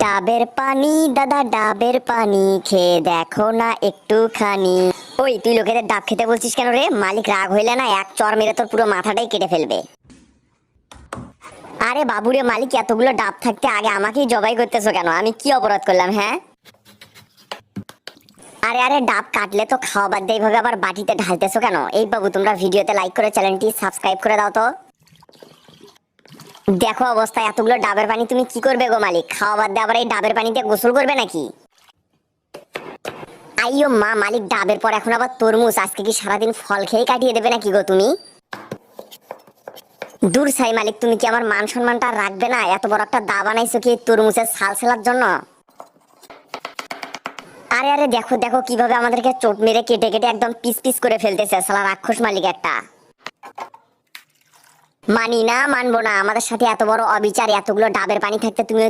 ডাবের পানি দাদা, ডাবের পানি খেয়ে দেখো না একটুখানি। ওই তুই লোকেদের ডাব খেতে বলছিস কেন রে? মালিক রাগ হইলে না এক চর মেরে তোর পুরো মাথাটাই কেটে ফেলবে। আরে বাবুরে, মালিক এতগুলো ডাব থাকতে আগে আমাকেই জবাই করতেছো কেন? আমি কি অপরাধ করলাম? হ্যাঁ, আরে আরে, ডাব কাটলে তো খাওয়া বাদ দিয়ে এইভাবে আবার বাটিতে ঢালতেছো কেন? এই বাবু, তোমরা ভিডিওতে লাইক করে চ্যানেলটি সাবস্ক্রাইব করে দাও তো। দেখো অবস্থা, এতগুলো ডাবের পানি তুমি কি করবে গো মালিক? খাওয়া বাদ দিয়ে আবার এই ডাবের পানিতে গোসল করবে নাকি? আইও মা, মালিক ডাবের পর এখন আবার তরমুজ। আজকে কি সারাদিন ফল খেয়ে কাটিয়ে দেবে নাকি গো তুমি? দূর ছাই মালিক, তুমি কি আমার মান সম্মানটা রাখবে না? এত বড় একটা দা বানাইছো কি তরমুজের ছাল ছেলার জন্য? আরে আরে, দেখো দেখো কিভাবে আমাদেরকে চোট মেরে কেটে কেটে একদম পিস পিস করে ফেলতেছে শালা রাক্ষস মালিক একটা। মানি না, মানবো না। আমাদের সাথে এত বড় অবিচার, এতগুলো ডাবের পানি থাকতে তুমি